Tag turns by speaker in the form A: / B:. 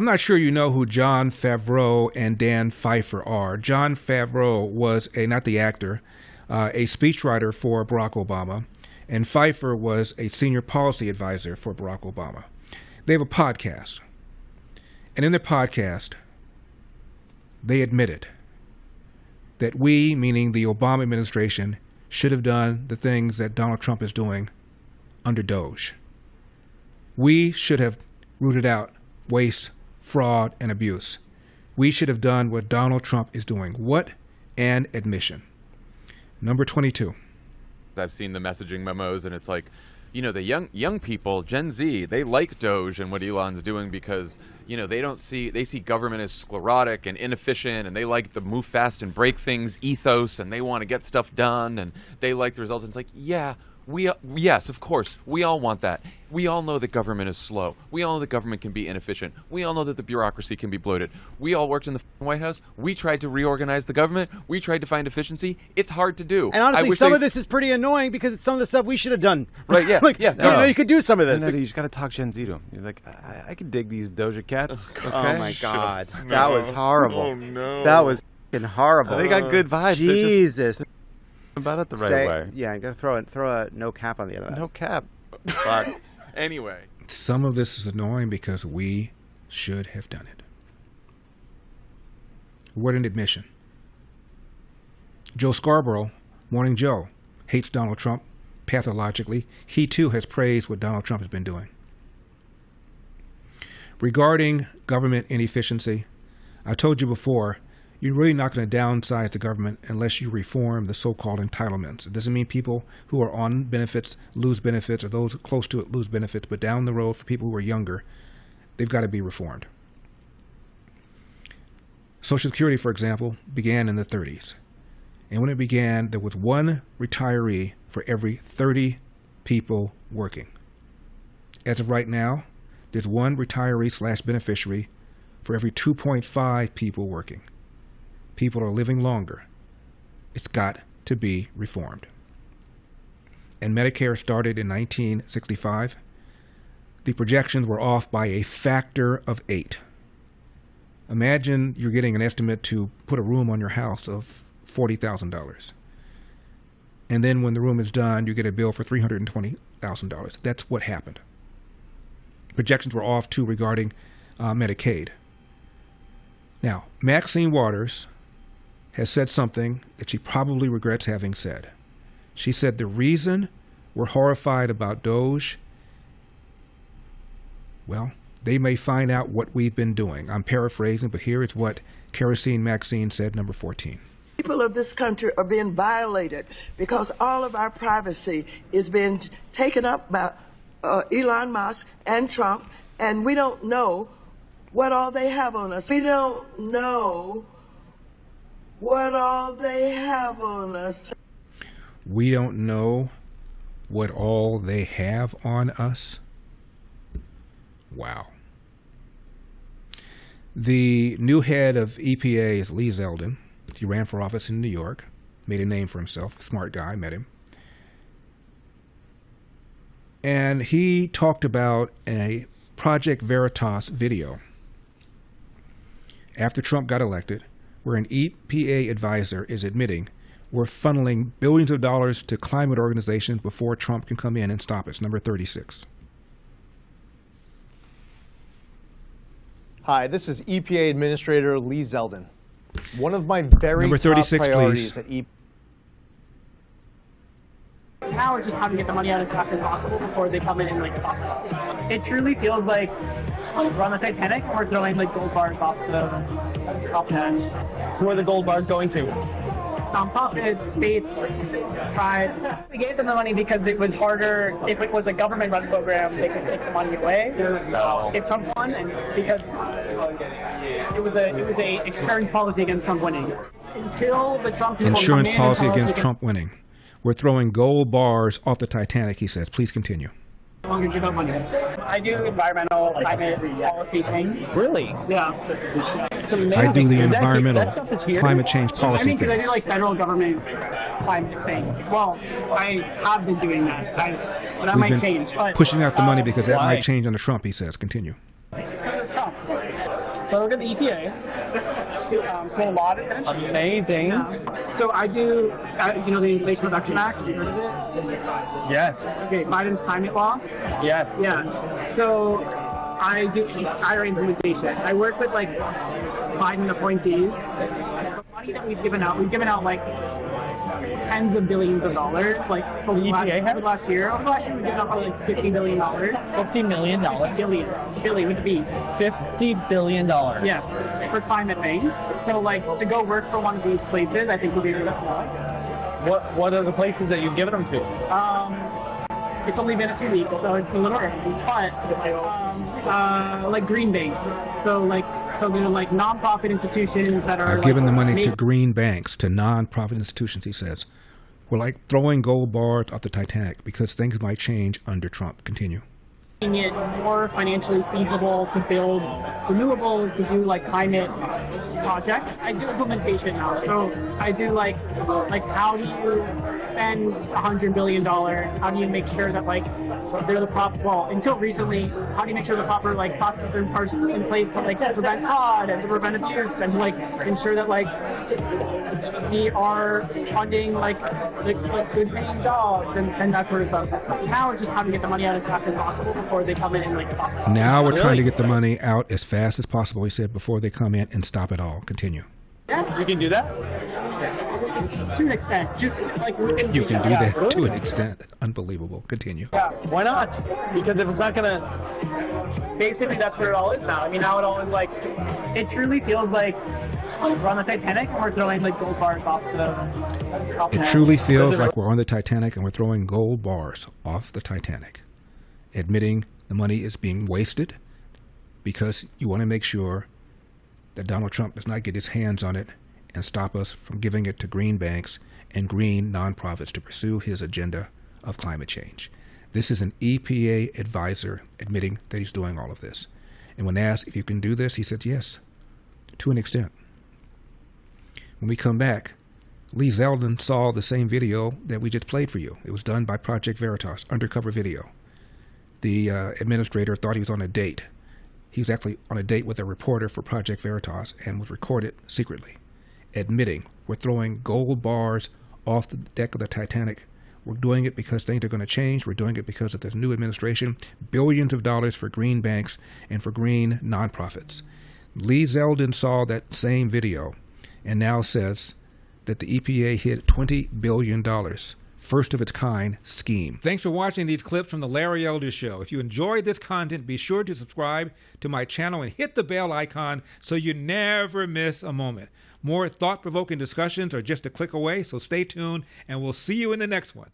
A: I'm not sure you know who John Favreau and Dan Pfeiffer are. John Favreau was not the actor, a speechwriter for Barack Obama, and Pfeiffer was a senior policy advisor for Barack Obama. They have a podcast, and in their podcast, they admitted that we, meaning the Obama administration, should have done the things that Donald Trump is doing under DOGE. We should have rooted out waste, fraud, and abuse. We should have done what Donald Trump is doing. What an admission. Number 22.
B: I've seen the messaging memos, and it's like, you know, the young people, Gen Z, they like DOGE and what Elon's doing because, you know, they see government as sclerotic and inefficient, and they like the move fast and break things ethos, and they want to get stuff done, and they like the results. And it's like, yeah, yes, of course, we all want that. We all know that government is slow. We all know that government can be inefficient. We all know that the bureaucracy can be bloated. We all worked in the White House. We tried to reorganize the government. We tried to find efficiency. It's hard to do.
C: And honestly, some of this is pretty annoying because it's some of the stuff we should have done.
B: Right, yeah.
C: Like,
B: yeah.
C: You know, you could do some of this.
D: You just got to talk Gen Z to them. You're like, I could dig these Doja Cats. Okay?
C: Oh, my God. That was horrible.
B: Oh, no.
C: That was f***ing horrible.
D: They got good vibes.
C: Jesus.
D: About it the right way.
C: Yeah, you got to throw a no cap on the end of that.
D: No cap.
B: Fuck. Anyway.
A: Some of this is annoying because we should have done it. What an admission. Joe Scarborough, Morning Joe, hates Donald Trump pathologically. He too has praised what Donald Trump has been doing. Regarding government inefficiency, I told you before, you're really not going to downsize the government unless you reform the so-called entitlements. It doesn't mean people who are on benefits lose benefits, or those close to it lose benefits, but down the road for people who are younger, they've got to be reformed. Social Security, for example, began in the 30s. And when it began, there was one retiree for every 30 people working. As of right now, there's one retiree/beneficiary for every 2.5 people working. People are living longer. It's got to be reformed. And Medicare started in 1965. The projections were off by a factor of 8. Imagine you're getting an estimate to put a room on your house of $40,000. And then when the room is done, you get a bill for $320,000. That's what happened. Projections were off too regarding Medicaid. Now, Maxine Waters has said something that she probably regrets having said. She said the reason we're horrified about DOGE, well, they may find out what we've been doing. I'm paraphrasing, but here is what Kerosene Maxine said, number 14.
E: People of this country are being violated because all of our privacy is being taken up by Elon Musk and Trump, and we don't know what all they have on us. We don't know what all they have on us.
A: We don't know what all they have on us? Wow. The new head of EPA is Lee Zeldin. He ran for office in New York, made a name for himself, smart guy, met him. And he talked about a Project Veritas video after Trump got elected, where an EPA advisor is admitting we're funneling billions of dollars to climate organizations before Trump can come in and stop us. Number 36.
F: Hi, this is EPA Administrator Lee Zeldin. One of my very
A: Number 36,
F: top priorities
A: please.
F: at EPA.
G: Now it's just how to get the money out as fast as possible before they come in and like box off. It truly feels like we're on the Titanic and we're throwing like gold bars off the top hatch. Who are the gold bars going to? Nonprofits, states, tribes. We gave them the money because it was harder. If it was a government-run program, they could take the money away. If Trump won, and because it was a insurance policy against Trump winning. Until the Trump people
A: Insurance
G: come in
A: policy
G: and tell us
A: against
G: we
A: Trump winning. We're throwing gold bars off the Titanic, he says. Please continue.
G: no longer give out money. I do environmental climate policy things.
F: Really?
G: Yeah. It's amazing.
A: I do the environmental
G: that stuff is here.
A: climate change policy
G: I mean, because I
A: things.
G: do like federal government climate things. Well, I have been doing that. But that
A: We've
G: might
A: been
G: change. But
A: pushing out the money because that
F: why?
A: might change under Trump, he says. Continue.
G: because of Trump. Yeah. So I work at the EPA. So a lot is kind of
F: Amazing.
G: Yeah. So I do, you know, the Inflation Reduction Act. Have you heard of it?
F: Yes.
G: Okay, Biden's climate law.
F: Yes.
G: Yeah. So I do IRA implementation. I work with like Biden appointees. The money that we've given out like tens of billions of dollars, like over the last year. Over the last year, we've given out probably like $50 billion.
F: $50 million.
G: Billion with a B.
F: $50 billion.
G: Yes, for climate things. So like to go work for one of these places, I think would be really cool.
F: What are the places that you've given them to?
G: It's only been a few weeks, so it's a little early. But like green banks, so they're like nonprofit institutions that are
A: giving the money to green banks, to nonprofit institutions. He says, we're like throwing gold bars off the Titanic because things might change under Trump. Continue.
G: Making it more financially feasible to build renewables, to do like climate projects. I do implementation now, so I do like how do you spend $100 billion? How do you make sure that like they're the proper? Well, until recently, how do you make sure the proper like processes are in place to like prevent fraud and to prevent abuse and to like ensure that like we are funding like good paying jobs and that sort of stuff. Now it's just how to get the money out as fast as possible before they come in and like stop.
A: Now we're trying to get the money out as fast as possible, he said, before they come in and stop it all. Continue.
G: Yeah,
F: You can do that?
G: to an extent. Just like we can
A: You can do that to an extent. Unbelievable. Continue.
G: Yeah.
F: Why not? Because if it's not gonna,
G: Basically, that's where it all is now. I mean, now it all is like, it truly feels like we're on the Titanic and we're throwing like gold bars off the.
A: It truly feels like we're on the Titanic and we're throwing gold bars off the Titanic, admitting the money is being wasted because you want to make sure that Donald Trump does not get his hands on it and stop us from giving it to green banks and green nonprofits to pursue his agenda of climate change. This is an EPA advisor admitting that he's doing all of this. And when asked if you can do this, he said yes, to an extent. When we come back, Lee Zeldin saw the same video that we just played for you. It was done by Project Veritas, undercover video. The administrator thought he was on a date. He was actually on a date with a reporter for Project Veritas and was recorded secretly, admitting we're throwing gold bars off the deck of the Titanic. We're doing it because things are going to change. We're doing it because of this new administration. Billions of dollars for green banks and for green nonprofits. Lee Zeldin saw that same video and now says that the EPA hit $20 billion. First of its kind scheme. Thanks for watching these clips from the Larry Elder Show. If you enjoyed this content, be sure to subscribe to my channel and hit the bell icon so you never miss a moment. More thought-provoking discussions are just a click away, so stay tuned and we'll see you in the next one.